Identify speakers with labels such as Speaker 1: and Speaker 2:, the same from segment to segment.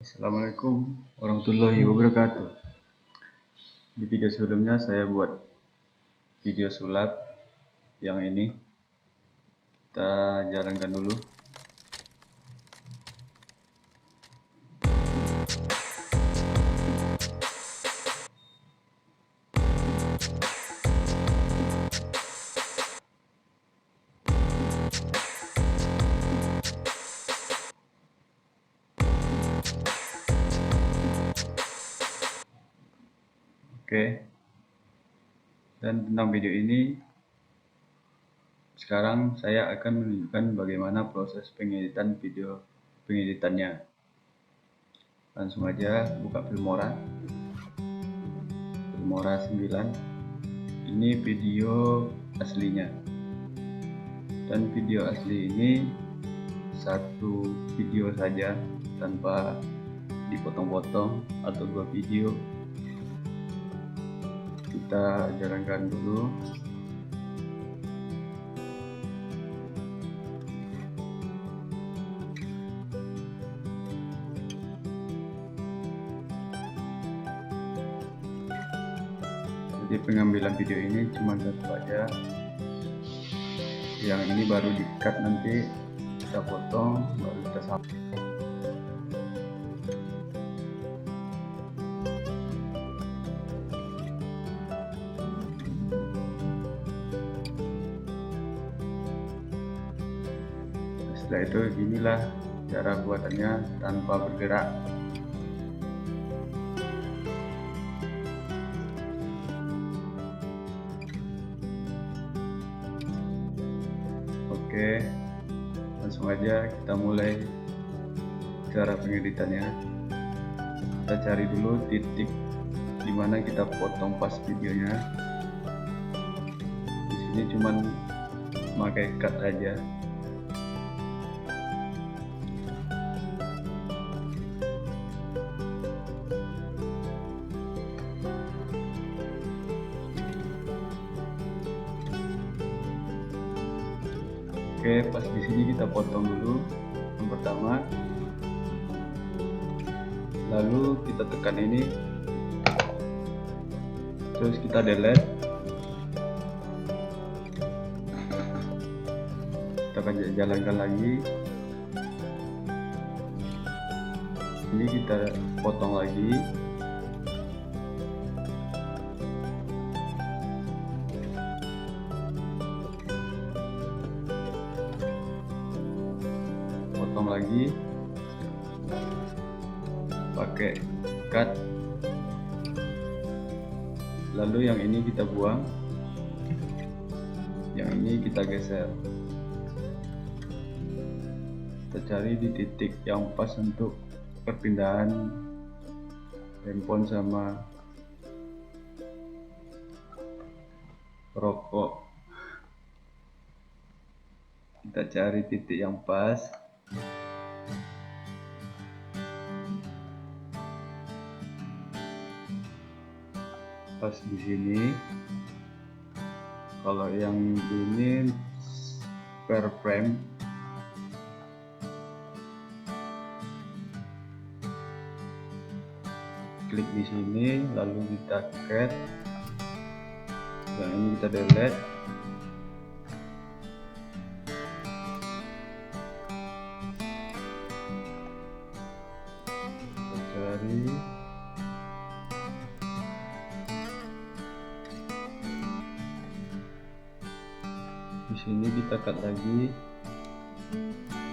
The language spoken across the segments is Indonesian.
Speaker 1: Assalamualaikum warahmatullahi wabarakatuh. Di video sebelumnya saya buat video sulap yang ini. Kita jalankan dulu. Oke. Dan tentang video ini, sekarang saya akan menunjukkan bagaimana proses pengeditan video pengeditannya. Langsung aja buka Filmora 9. Ini video aslinya. Dan video asli ini satu video saja tanpa dipotong-potong atau 2 video. Kita jalankan dulu. Jadi pengambilan video ini cuma satu aja. Yang ini baru di-cut, nanti kita potong, baru kita salin. Setelah itu inilah cara buatannya tanpa bergerak. Oke, langsung aja kita mulai cara pengeditannya. Kita cari dulu titik dimana kita potong pas videonya. Di sini cuman pakai cut aja. Oke, pas di sini kita potong dulu yang pertama, lalu kita tekan ini, terus kita delete. Kita akan jalankan lagi. Ini kita potong lagi. Potong lagi pakai cut, lalu yang ini kita buang, yang ini kita geser. Kita cari di titik yang pas untuk perpindahan handphone sama rokok. Kita cari titik yang pas. Pas di sini. Kalau yang ini per frame, klik di sini, lalu kita cut. Yang ini kita delete. Kita cari. Di sini kita cut lagi.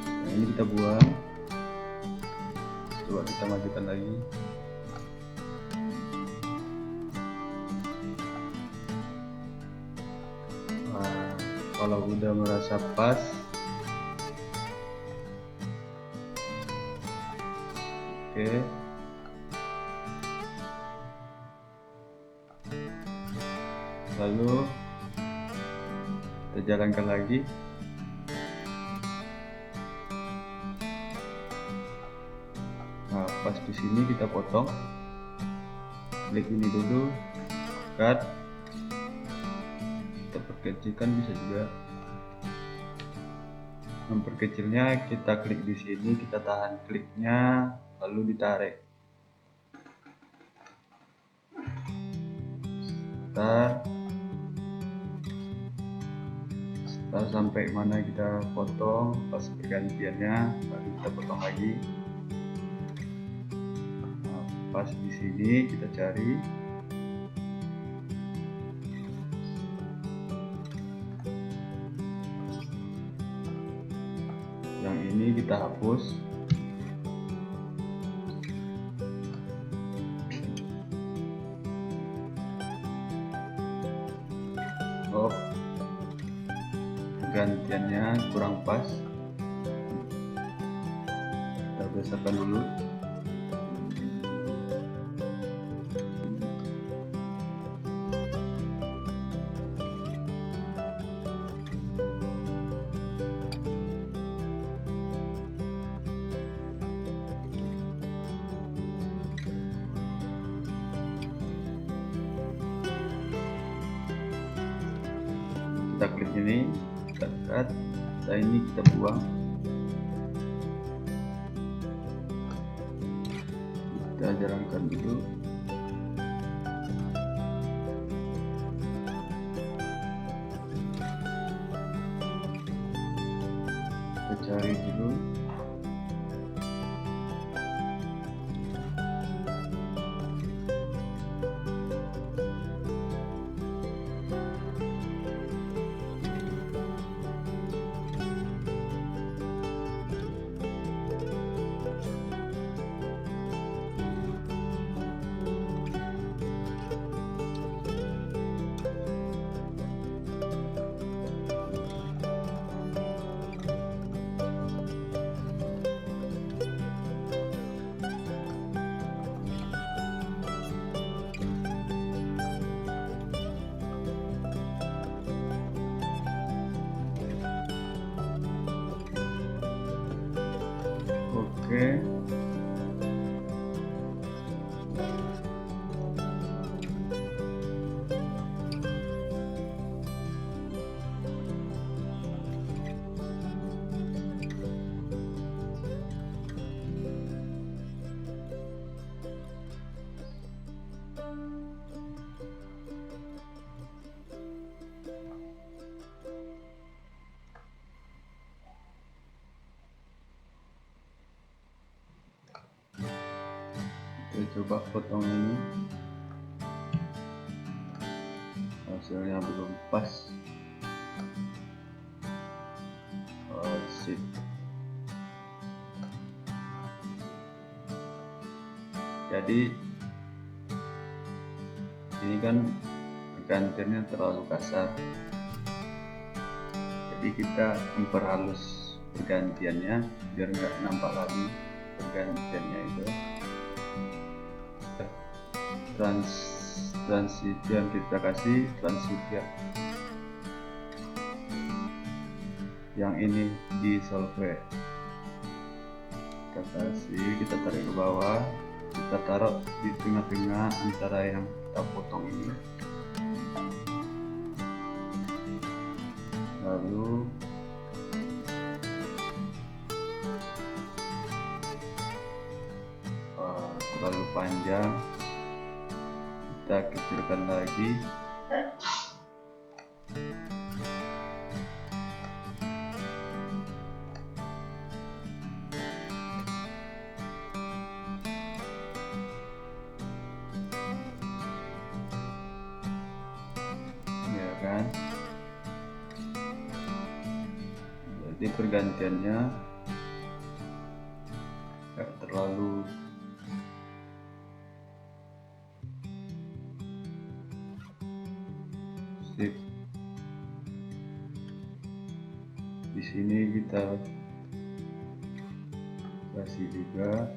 Speaker 1: Yang ini kita buang. Coba kita majukan lagi. Nah, kalau udah merasa pas, oke, lalu kita jalankan lagi. Nah, pas di sini kita potong, klik ini dulu, cut. Kita perkecilkan, bisa juga. Memperkecilnya kita klik di sini, kita tahan kliknya lalu ditarik. Setelah sampai mana kita potong pas pergantiannya, baru kita potong lagi. Nah, pas di sini kita cari yang ini, kita hapus. Oh, gantiannya kurang pas, kita besarkan dulu. Kita klik ini, kita cut, setelah ini kita buang. Kita jalankan dulu. Kita cari dulu. Oke. Kita coba potong ini, hasilnya belum pas. Sip. Jadi ini kan pergantiannya terlalu kasar, jadi kita memperhalus pergantiannya biar nggak nampak lagi pergantiannya itu. Transisi yang kita kasih transisi yang ini di solve, kita kasih, kita tarik ke bawah, kita taruh di tengah-tengah antara yang kita potong ini, lalu terlalu panjang, kita kecilkan lagi. Ya kan, jadi pergantiannya nggak terlalu sip. Di sini kita kasih juga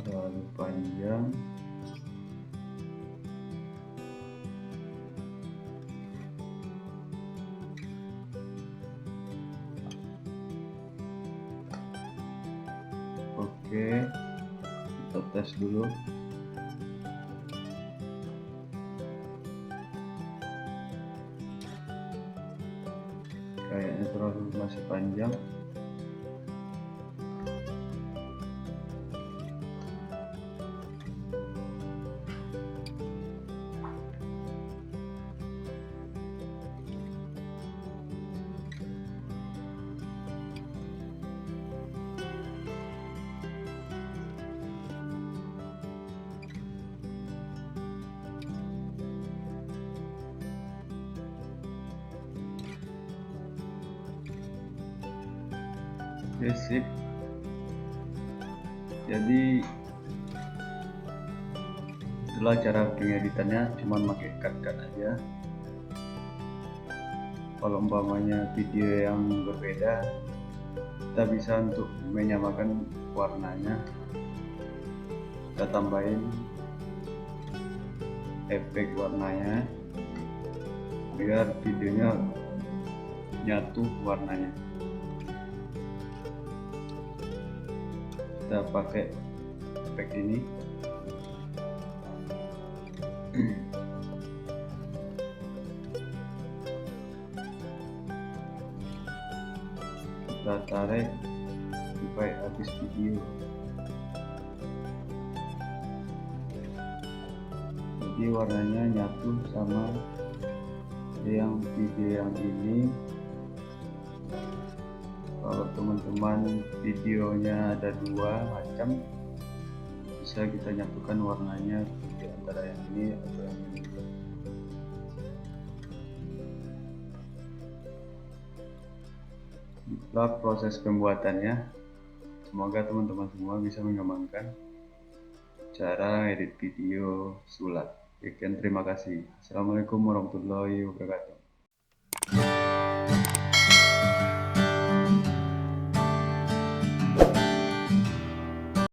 Speaker 1: terlalu panjang. Oke, kita tes dulu. masih panjang. Basic. Jadi itulah cara pengeditannya, cuman pakai CapCut aja. Kalau umpamanya video yang berbeda, kita bisa untuk menyamakan warnanya, kita tambahin efek warnanya biar videonya nyatu warnanya. Kita pakai efek ini. Kita tarik sampai habis video. Jadi warnanya nyatu sama yang video yang ini. Kalau teman-teman videonya ada dua macam, bisa kita nyatukan warnanya di antara yang ini atau yang ini. Itulah proses pembuatannya. Semoga teman-teman semua bisa mengembangkan cara edit video sulap. Sekian, terima kasih. Assalamualaikum warahmatullahi wabarakatuh.